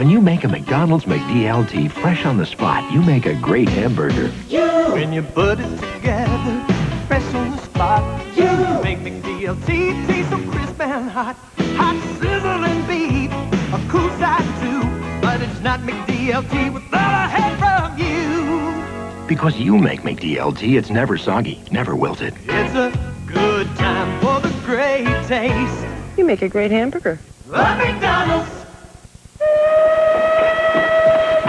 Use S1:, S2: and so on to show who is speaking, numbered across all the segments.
S1: When you make a McDonald's McDLT fresh on the spot, you make a great hamburger.
S2: When you put it together, fresh on the spot, you make McDLT taste so crisp and hot. Hot sizzling beef, a cool side too, but it's not McDLT without a hand from you.
S1: Because you make McDLT, it's never soggy, never wilted.
S2: It's a good time for the great taste.
S3: You make a great hamburger.
S2: The McDonald's.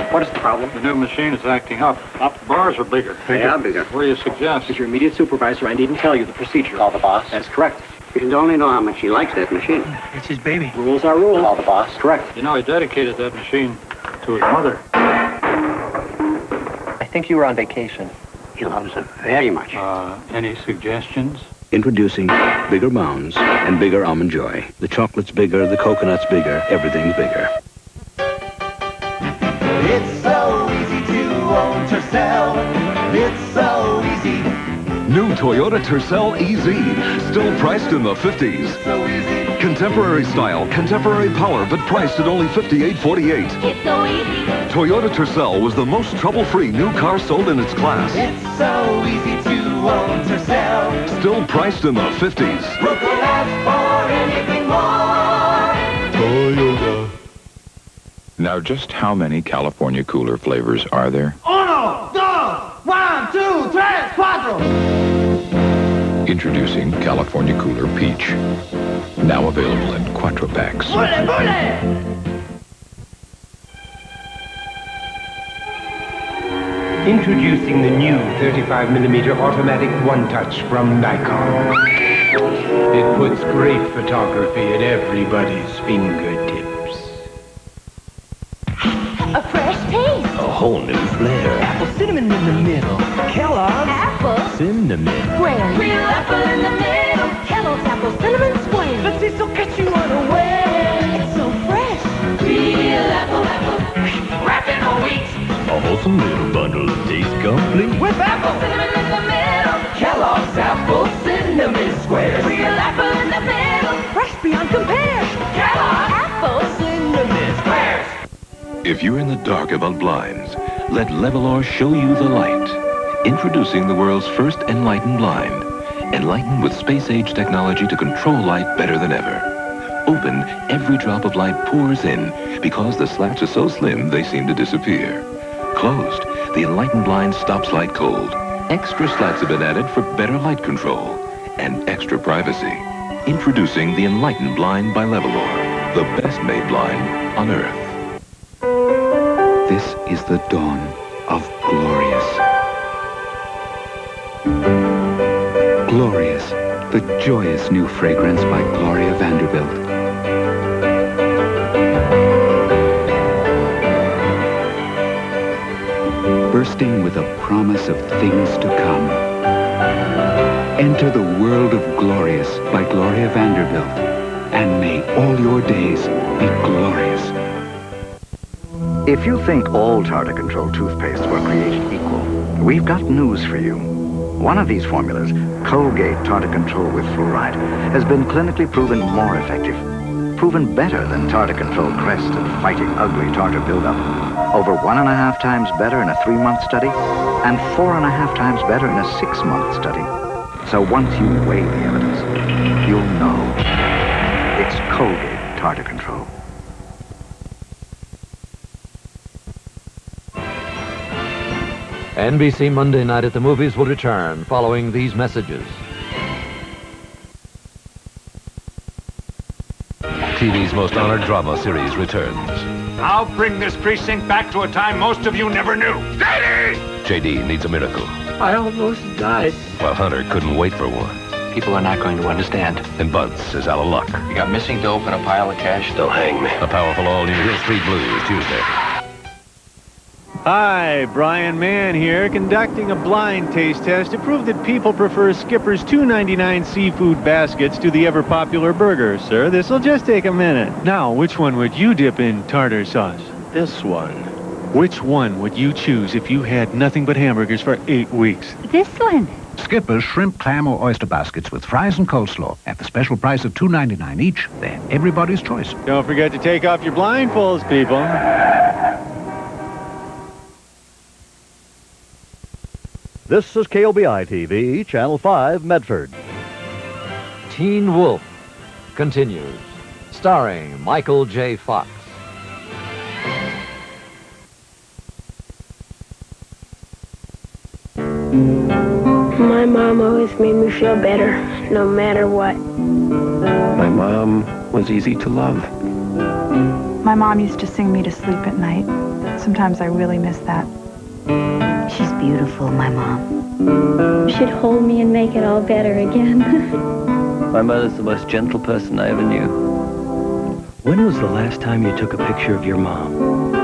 S4: What is the problem?
S5: The new machine is acting up. The bars are bigger.
S4: They are bigger.
S5: What do you suggest?
S4: As your immediate supervisor, I needn't tell you the procedure. Call the boss. That's correct.
S6: You should only know how much he likes that machine.
S1: It's his baby.
S4: Rules are rules. Call the boss. Correct.
S5: You know, he dedicated that machine to his mother.
S4: I think you were on vacation.
S6: He loves it very much.
S5: Any suggestions?
S7: Introducing bigger mounds and bigger Almond Joy. The chocolate's bigger, the coconut's bigger, everything's bigger.
S2: It's so easy to own Tercel. It's so easy.
S8: New Toyota Tercel EZ, still priced in the 50s.
S2: So easy.
S8: Contemporary style, contemporary power, but priced at only $58.48.
S9: It's so easy.
S8: Toyota Tercel was the most trouble-free new car sold in its class.
S2: It's so easy to own Tercel.
S8: Still priced in the 50s.
S2: Look out for anything more.
S8: Toyota.
S10: Now, just how many California Cooler flavors are there?
S2: Uno, dos, 1, 2, 3, 4.
S10: Introducing California Cooler Peach. Now available in Quattro packs.
S2: Bully, bully.
S1: Introducing the new 35mm automatic one-touch from Nikon. It puts great photography at everybody's fingertips.
S9: A fresh taste.
S1: A whole new flair. Apple cinnamon in the middle. Kellogg's
S9: Apple
S1: cinnamon.
S9: square. Real apple in the middle. Kellogg's apple cinnamon square.
S2: The taste will catch you unaware.
S9: It's so fresh. Real apple.
S2: Wrapping a wheat
S1: A wholesome little bundle of taste complete.
S2: with apple cinnamon in the middle. Kellogg's apple cinnamon squares.
S9: Real apple in the middle. Fresh beyond compare.
S2: Kellogg's
S9: Apple
S2: cinnamon squares.
S10: If you're in the dark about blinds, let Levolor show you the light. Introducing the world's first enlightened blind. Enlightened with space-age technology to control light better than ever. Open, every drop of light pours in because the slats are so slim they seem to disappear. Closed, the enlightened blind stops light cold. Extra slats have been added for better light control and extra privacy. Introducing the enlightened blind by Levolor, the best-made blind on Earth.
S7: This is the dawn of Glorious. Glorious, the joyous new fragrance by Gloria Vanderbilt. Bursting with a promise of things to come. Enter the world of Glorious by Gloria Vanderbilt, and may all your days be glorious.
S6: If you think all tartar control toothpastes were created equal, we've got news for you. One of these formulas, Colgate Tartar Control with Fluoride, has been clinically proven more effective. Proven better than Tartar Control Crest at fighting ugly tartar buildup. Over 1.5 times better in a 3-month study, and 4.5 times better in a 6-month study. So once you weigh the evidence, you'll know. It's Colgate Tartar Control.
S11: NBC Monday Night at the Movies will return following these messages. TV's most honored drama series returns.
S12: I'll bring this precinct back to a time most of you never knew. Daddy!
S11: JD needs a miracle,
S2: I almost died.
S11: while Hunter couldn't wait for one.
S4: People are not going to understand.
S11: And Bunce is out of luck.
S4: You got missing dope and a pile of cash.
S1: They'll hang me.
S11: A powerful all-new Hill Street Blues Tuesday.
S13: Hi, Brian Mann here, conducting a blind taste test to prove that people prefer Skipper's $2.99 seafood baskets to the ever-popular burger, sir. This'll just take a minute. Now, which one would you dip in tartar sauce?
S1: This one.
S13: Which one would you choose if you had nothing but hamburgers for 8 weeks?
S9: This one.
S3: Skipper's shrimp, clam, or oyster baskets with fries and coleslaw at the special price of $2.99 each. They're everybody's choice.
S13: Don't forget to take off your blindfolds, people.
S14: This is KOBI-TV, Channel 5, Medford.
S11: Teen Wolf continues, starring Michael J. Fox.
S15: My mom always made me feel better, no matter what.
S16: My mom was easy to love.
S17: My mom used to sing me to sleep at night. Sometimes I really miss that.
S18: She's beautiful, my mom.
S19: She'd hold me and make it all better again.
S16: My mother's the most gentle person I ever knew. When was the last time you took a picture of your mom?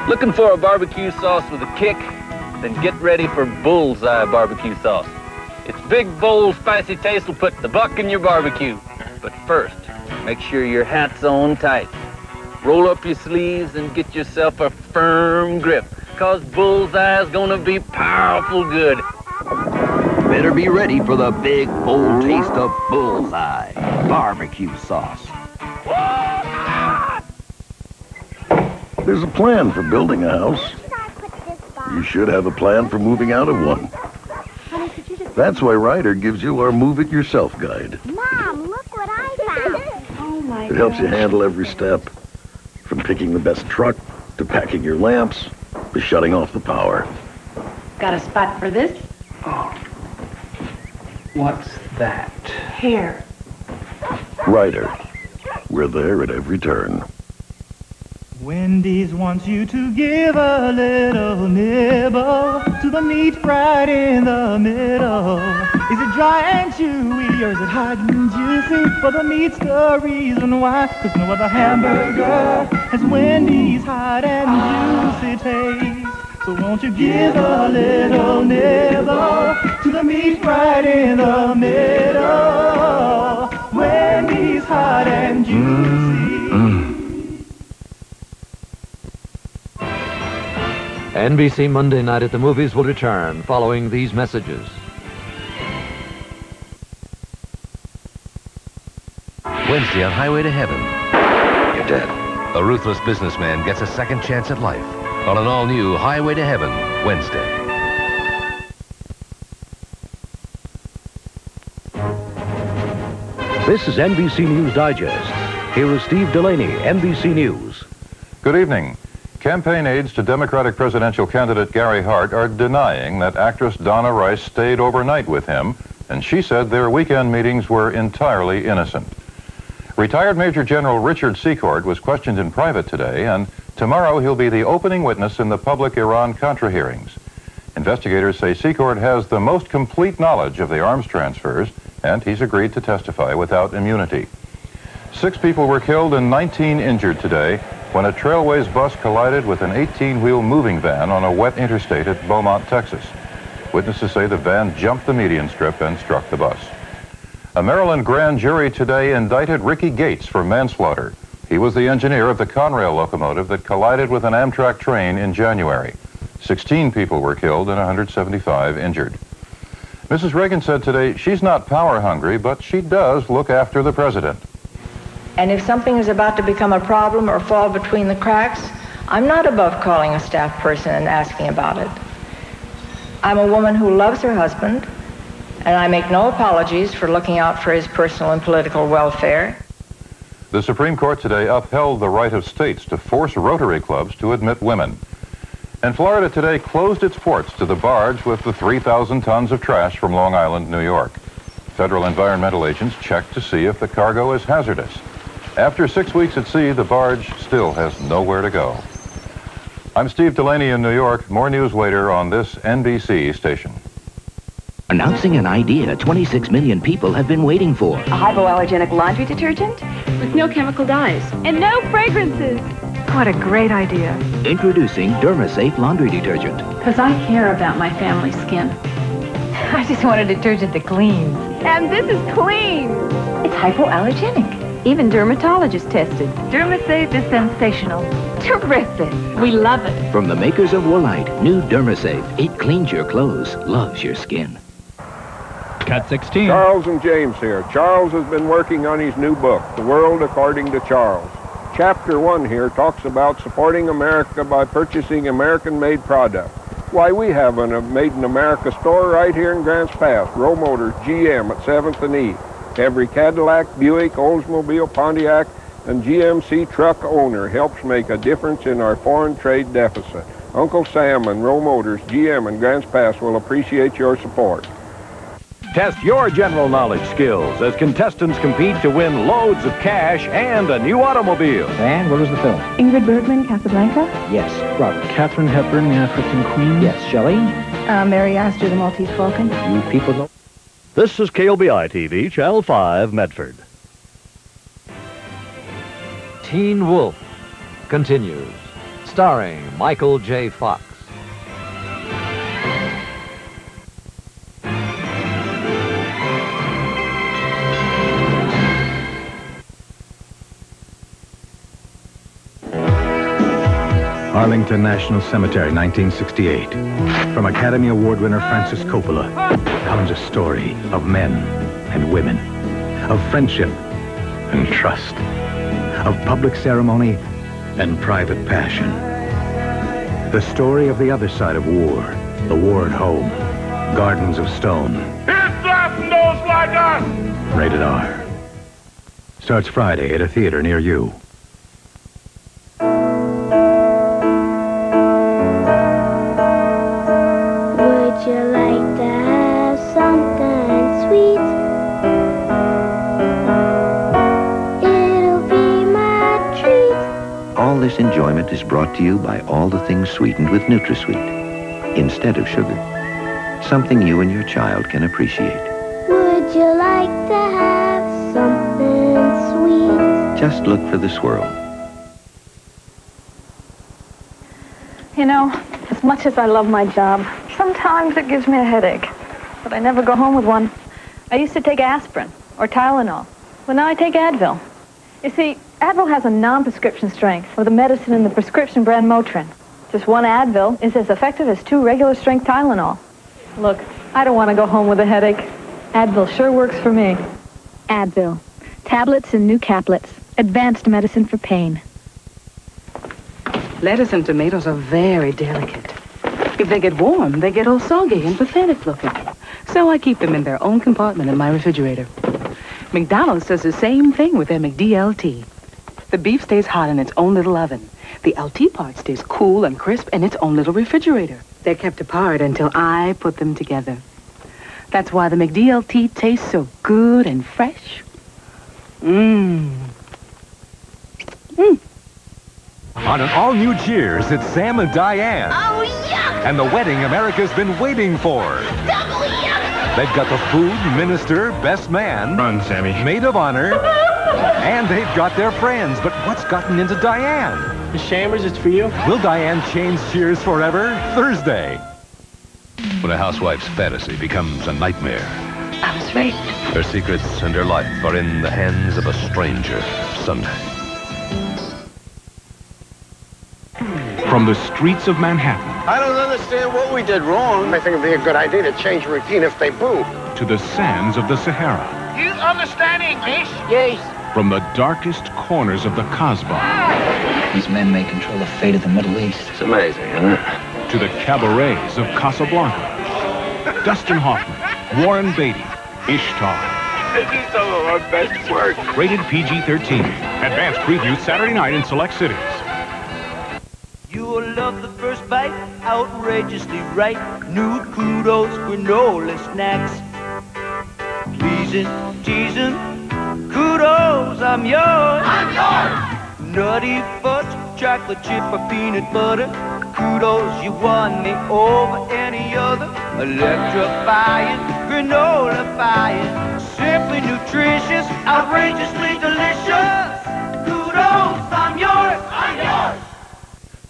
S20: Looking for a barbecue sauce with a kick? Then get ready for Bullseye barbecue sauce. Its big, bold, spicy taste will put the buck in your barbecue. But first, make sure your hat's on tight. Roll up your sleeves and get yourself a firm grip, 'cause Bullseye's gonna be powerful good.
S21: Better be ready for the big, bold taste of Bullseye barbecue sauce.
S22: There's a plan for building a house. You should have a plan for moving out of one. That's why Ryder gives you our Move It Yourself guide.
S9: Mom, look what I found.
S17: Oh, my
S22: It helps you handle every step, from picking the best truck, to packing your lamps, to shutting off the power.
S17: Got a spot for this?
S16: What's that?
S17: Hair.
S22: Ryder, we're there at every turn.
S2: Wendy's wants you to give a little nibble to the meat right in the middle. Is it dry and chewy or is it hot and juicy? Well, the meat's the reason why, 'cause no other hamburger has Wendy's hot and juicy taste. So won't you give a little nibble to the meat right in the middle? Wendy's hot and juicy.
S11: NBC Monday Night at the Movies will return following these messages.
S23: Wednesday on Highway to Heaven. You're dead. A ruthless businessman gets a second chance at life on an all-new Highway to Heaven, Wednesday.
S14: This is NBC News Digest. Here is Steve Delaney, NBC News.
S24: Good evening. Campaign aides to Democratic presidential candidate Gary Hart are denying that actress Donna Rice stayed overnight with him, and she said their weekend meetings were entirely innocent. Retired Major General Richard Secord was questioned in private today, and tomorrow he'll be the opening witness in the public Iran-Contra hearings. Investigators say Secord has the most complete knowledge of the arms transfers, and he's agreed to testify without immunity. 6 people were killed and 19 injured today when a Trailways bus collided with an 18-wheel moving van on a wet interstate at Beaumont, Texas. Witnesses say the van jumped the median strip and struck the bus. A Maryland grand jury today indicted Ricky Gates for manslaughter. He was the engineer of the Conrail locomotive that collided with an Amtrak train in January. 16 people were killed and 175 injured. Mrs. Reagan said today she's not power hungry, but she does look after the president.
S25: And if something is about to become a problem or fall between the cracks, I'm not above calling a staff person and asking about it. I'm a woman who loves her husband, and I make no apologies for looking out for his personal and political welfare.
S24: The Supreme Court today upheld the right of states to force Rotary clubs to admit women. And Florida today closed its ports to the barge with the 3,000 tons of trash from Long Island, New York. Federal environmental agents checked to see if the cargo is hazardous. After 6 weeks at sea, the barge still has nowhere to go. I'm Steve Delaney in New York. More news later on this NBC station.
S21: Announcing an idea 26 million people have been waiting for.
S26: A hypoallergenic laundry detergent with no chemical dyes and no fragrances.
S17: What a great idea.
S21: Introducing Derma-Safe laundry detergent.
S17: Because I care about my family's skin.
S26: I just want a detergent that cleans. And this is clean. It's hypoallergenic. Even dermatologists tested.
S5: Derma-Safe is sensational.
S26: Terrific. We love it.
S6: From the makers of Woolite, new Derma-Safe. It cleans your clothes, loves your skin.
S7: Cut 16.
S8: Charles and James here. Charles has been working on his new book, The World According to Charles. Chapter 1 here talks about supporting America by purchasing American-made products. Why, we have a Made in America store right here in Grants Pass. Roe Motors, GM at 7th and E. Every Cadillac, Buick, Oldsmobile, Pontiac, and GMC truck owner helps make a difference in our foreign trade deficit. Uncle Sam and Roe Motors, GM and Grants Pass will appreciate your support.
S14: Test your general knowledge skills as contestants compete to win loads of cash and a new automobile.
S3: And what was the film?
S17: Ingrid Bergman, Casablanca?
S3: Yes. Robert.
S13: Katharine Hepburn, the African Queen?
S3: Yes. Shelley?
S17: Mary Astor, the Maltese Falcon?
S3: You people know.
S14: This is KOBI TV, Channel 5, Medford.
S11: Teen Wolf continues, starring Michael J. Fox.
S10: Arlington National Cemetery, 1968. From Academy Award winner Francis Coppola comes a story of men and women, of friendship and trust, of public ceremony and private passion. The story of the other side of war, the war at home, Gardens of Stone.
S12: It's laughing those like us!
S10: Rated R. Starts Friday at a theater near you.
S15: Would you like to have something sweet? It'll be my treat.
S27: All this enjoyment is brought to you by all the things sweetened with NutraSweet instead of sugar. Something you and your child can appreciate.
S15: Would you like to have something sweet?
S27: Just look for the swirl.
S26: You know, as much as I love my job, sometimes it gives me a headache. But I never go home with one. I used to take aspirin or Tylenol. Well, now I take Advil. You see, Advil has a non-prescription strength of the medicine in the prescription brand Motrin. Just one Advil is as effective as 2 regular strength Tylenol. Look, I don't want to go home with a headache. Advil sure works for me.
S28: Advil. Tablets and new caplets. Advanced medicine for pain.
S29: Lettuce and tomatoes are very delicate. If they get warm, they get all soggy and pathetic looking. So I keep them in their own compartment in my refrigerator. McDonald's does the same thing with their McDLT. The beef stays hot in its own little oven. The LT part stays cool and crisp in its own little refrigerator. They're kept apart until I put them together. That's why the McDLT tastes so good and fresh. Mmm.
S30: On an all-new Cheers, it's Sam and Diane.
S9: Oh, yuck!
S30: And the wedding America's been waiting for.
S9: Double yuck!
S30: They've got the food, minister, best man.
S13: Run, Sammy.
S30: Maid of honor. And they've got their friends. But what's gotten into Diane?
S13: Miss Chambers, it's for you.
S30: Will Diane change Cheers forever? Thursday.
S23: When a housewife's fantasy becomes a nightmare,
S29: I was raped.
S23: her secrets and her life are in the hands of a stranger Sunday.
S3: From the streets of Manhattan
S31: I don't understand what we did wrong. I think it'd be a good idea to change routine if they boo.
S3: to the sands of the Sahara,
S31: You understand English?
S29: Yes.
S3: from the darkest corners of the Kasbah,
S32: These men may control the fate of the Middle East.
S21: It's amazing, isn't it?
S3: to the cabarets of Casablanca. Dustin Hoffman, Warren Beatty, Ishtar.
S31: This is some of our best work.
S3: Rated PG-13. Advanced preview Saturday night in select cities.
S2: You'll love the first bite, outrageously right. Nude kudos, granola snacks. Pleasing, teasing, kudos, I'm yours. I'm yours. Nutty fudge, chocolate chip or peanut butter. Kudos, you won me over any other. Electrifying, granola-fying. Simply nutritious, outrageously delicious. Kudos, I'm yours. I'm yours.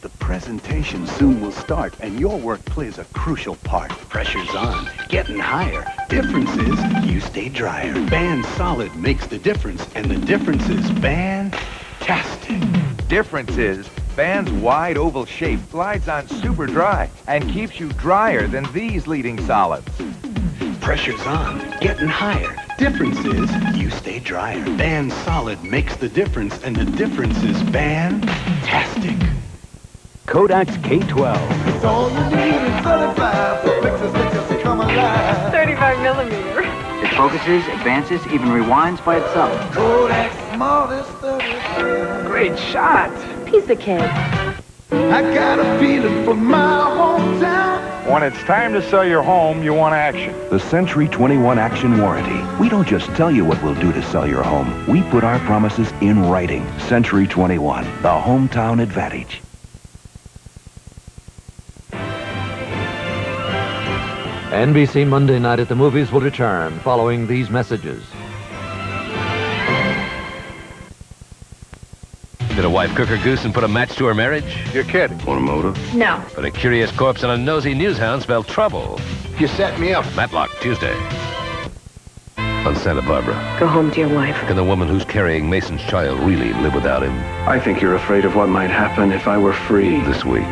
S33: The press
S1: presentation soon will start, and your work plays a crucial part. Pressure's on, getting higher. Difference is you stay drier. Band Solid makes the difference, and the difference is fantastic.
S4: Difference is Band's wide oval shape glides on super dry and keeps you drier than these leading solids.
S1: Pressure's on, getting higher. Difference is you stay drier. Band Solid makes the difference, and the difference is fantastic.
S10: Kodak's K12.
S2: It's all you need is 35 for pictures to come alive.
S26: 35 millimeter.
S32: It focuses, advances, even rewinds by itself.
S2: Kodak's smallest 35.
S32: Great shot.
S26: Piece of cake.
S2: I got a feeling from my hometown.
S12: When it's time to sell your home, you want action.
S27: The Century 21 Action Warranty. We don't just tell you what we'll do to sell your home. We put our promises in writing. Century 21, the hometown advantage.
S11: NBC Monday Night at the Movies will return following these messages.
S23: Did a wife cook her goose and put a match to her marriage?
S12: You're kidding.
S27: Want a motive?
S26: No.
S23: But a curious corpse and a nosy newshound spell trouble.
S31: You set me up.
S23: Matlock, Tuesday. On Santa Barbara.
S15: Go home to your wife.
S23: Can the woman who's carrying Mason's child really live without him?
S27: I think you're afraid of what might happen if I were free.
S23: This week.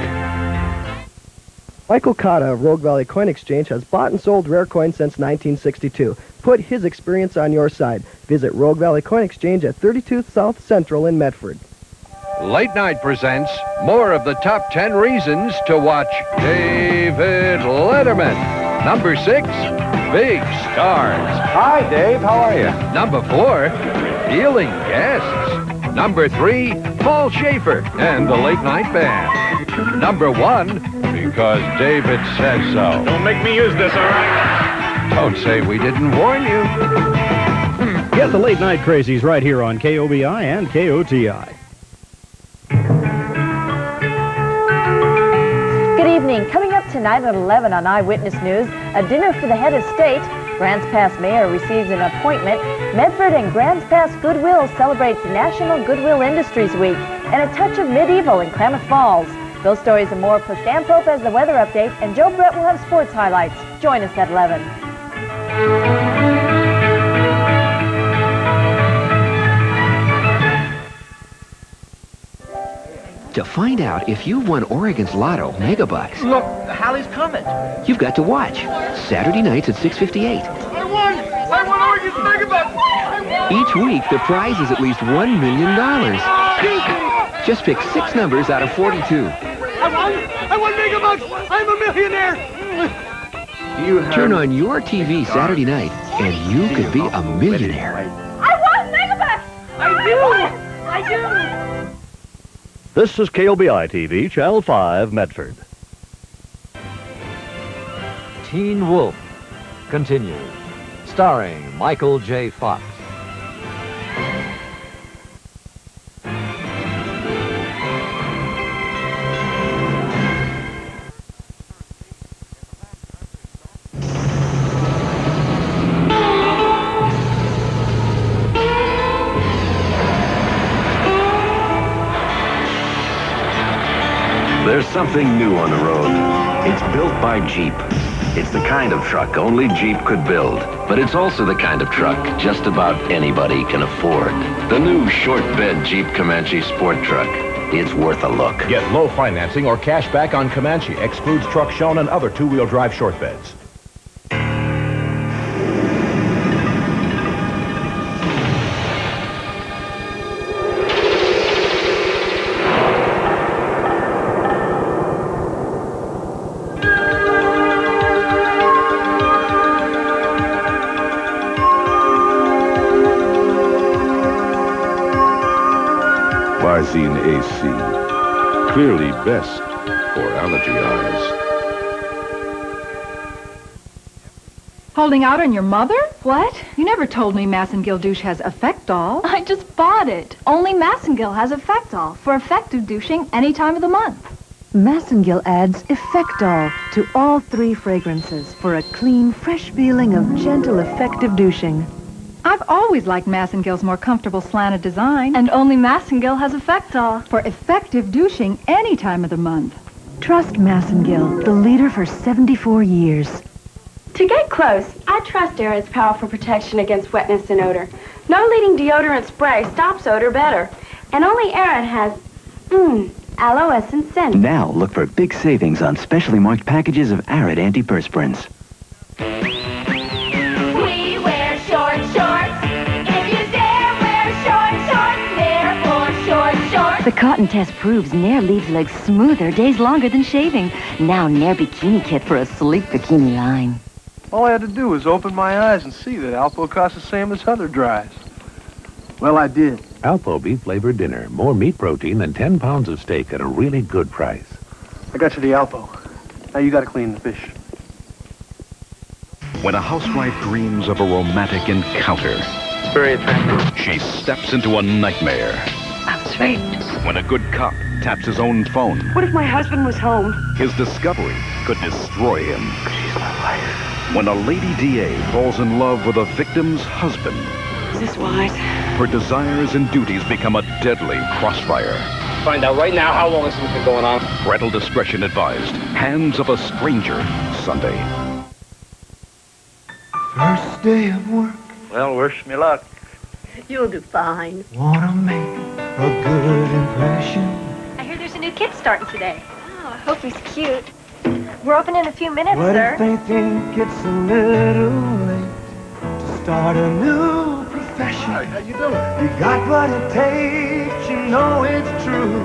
S5: Michael Cotta of Rogue Valley Coin Exchange has bought and sold rare coins since 1962. Put his experience on your side. Visit Rogue Valley Coin Exchange at 32th South Central in Medford.
S6: Late Night presents more of the top 10 reasons to watch David Letterman. Number 6, big stars.
S7: Hi, Dave. How are you?
S6: Number 4, healing guests. Number 3, Paul Schaefer and the Late Night Band. Number 1, because David says so.
S12: Don't make me use this, all right?
S6: Don't say we didn't warn you.
S16: Get the Late Night Crazies right here on KOBI and KOTI.
S26: Good evening. Coming up tonight at 11 on Eyewitness News, a dinner for the head of state. Grants Pass Mayor receives an appointment. Medford and Grants Pass Goodwill celebrates National Goodwill Industries Week. And a touch of medieval in Klamath Falls. Those stories and more, plus Dan Pope has the weather update, and Joe Brett will have sports highlights. Join us at 11.
S18: To find out if you've won Oregon's Lotto Megabucks,
S31: Look, Hallie's coming.
S18: you've got to watch Saturday nights at 6:58.
S31: I won Oregon's Megabucks.
S18: Each week, the prize is at least $1 million. Just pick 6 numbers out of 42.
S31: I won Megabucks. I'm a millionaire.
S18: Turn on your TV Saturday night, and you could be a millionaire.
S26: I won Megabucks! I do!
S16: This is KOBI TV, Channel 5, Medford.
S11: Teen Wolf continues, starring Michael J. Fox.
S27: There's something new on the road. It's built by Jeep. It's the kind of truck only Jeep could build. But it's also the kind of truck just about anybody can afford. The new short bed Jeep Comanche Sport Truck. It's worth a look.
S30: Get low financing or cash back on Comanche. Excludes truck shown and other two-wheel drive short beds.
S19: Visine AC. Clearly best for allergy eyes.
S17: Holding out on your mother? What? You never told me Massengill douche has Effectol.
S26: I just bought it. Only Massengill has Effectol for effective douching any time of the month.
S20: Massengill adds Effectol to all 3 fragrances for a clean, fresh feeling of gentle, effective douching.
S17: I've always liked Massengill's more comfortable slanted design.
S26: And only Massengill has Effectol
S17: for effective douching any time of the month.
S20: Trust Massengill, the leader for 74 years.
S3: To get close, I trust Arid's powerful protection against wetness and odor. No leading deodorant spray stops odor better. And only Arid has, aloe essence scent.
S4: Now look for big savings on specially marked packages of Arid antiperspirants.
S2: We wear short shorts. If you dare wear short shorts, therefore short shorts.
S8: The cotton test proves Nair leaves legs smoother days longer than shaving. Now Nair Bikini Kit for a sleek bikini line.
S9: All I had to do was open my eyes and see that Alpo costs the same as other dries. Well, I did.
S13: Alpo beef-flavored dinner. More meat protein than 10 pounds of steak at a really good price.
S9: I got you the Alpo. Now you gotta clean the fish.
S14: When a housewife dreams of a romantic encounter,
S31: Very attractive.
S14: she steps into a nightmare.
S3: I was raped.
S14: When a good cop taps his own phone,
S3: What if my husband was home?
S14: his discovery could destroy him.
S3: She's my wife.
S14: When a lady DA falls in love with a victim's husband,
S3: Is this wise?
S14: her desires and duties become a deadly crossfire.
S31: Find out right now how long this has been going on.
S14: Parental discretion advised. Hands of a Stranger, Sunday.
S31: First day of work. Well, wish me luck.
S3: You'll do fine.
S31: Wanna make a good impression.
S26: I hear there's a new kid starting today. Oh, I hope he's cute. We're open in a few minutes,
S31: What
S26: sir.
S31: if they think it's a little late to start a new profession? How you doing? You got what it takes, you know it's true.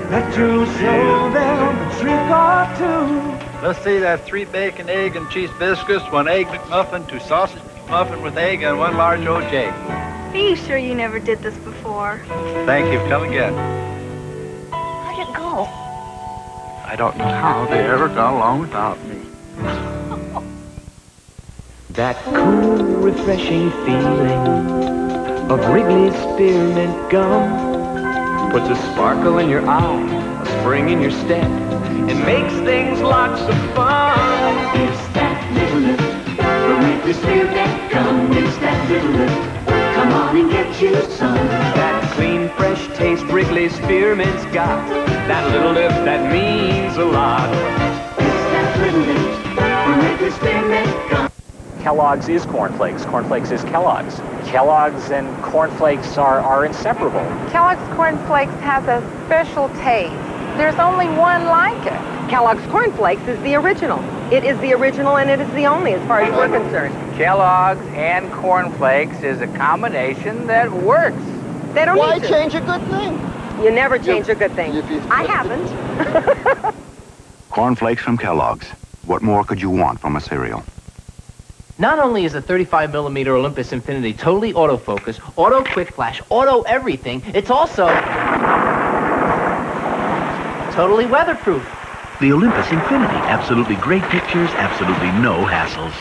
S31: That you'll show them a trick or two.
S32: Let's see, that's 3 bacon, egg, and cheese biscuits, 1 egg McMuffin, 2 sausage McMuffin with egg, and 1 large OJ.
S26: Are you sure you never did this before?
S32: Thank you. Come again.
S26: How'd it go?
S31: I don't know how they ever got along without me.
S2: That cool, refreshing feeling of Wrigley's Spearmint Gum puts a sparkle in your eye, a spring in your step, and makes things lots of fun. It's that little lift from Wrigley's Spearmint Gum. It's that little lift. Come on and get you some. That clean, fresh taste Wrigley's Spearmint's got. That little lift that means a lot. It's that little lift from Wrigley's Spearmint Gum.
S21: Kellogg's is cornflakes. Cornflakes is Kellogg's. Kellogg's and cornflakes are inseparable.
S22: Kellogg's Cornflakes has a special taste. There's only one like it.
S24: Kellogg's Cornflakes is the original. It is the original and it is the only as far as we're concerned.
S32: Kellogg's and cornflakes is a combination that works.
S24: They don't
S31: Why
S24: need to.
S31: change a good thing?
S24: You never change a good thing. I haven't.
S25: Cornflakes from Kellogg's. What more could you want from a cereal?
S28: Not only is the 35mm Olympus Infinity totally autofocus, auto quick flash, auto everything, it's also totally weatherproof.
S29: The Olympus Infinity. Absolutely great pictures, absolutely no hassles.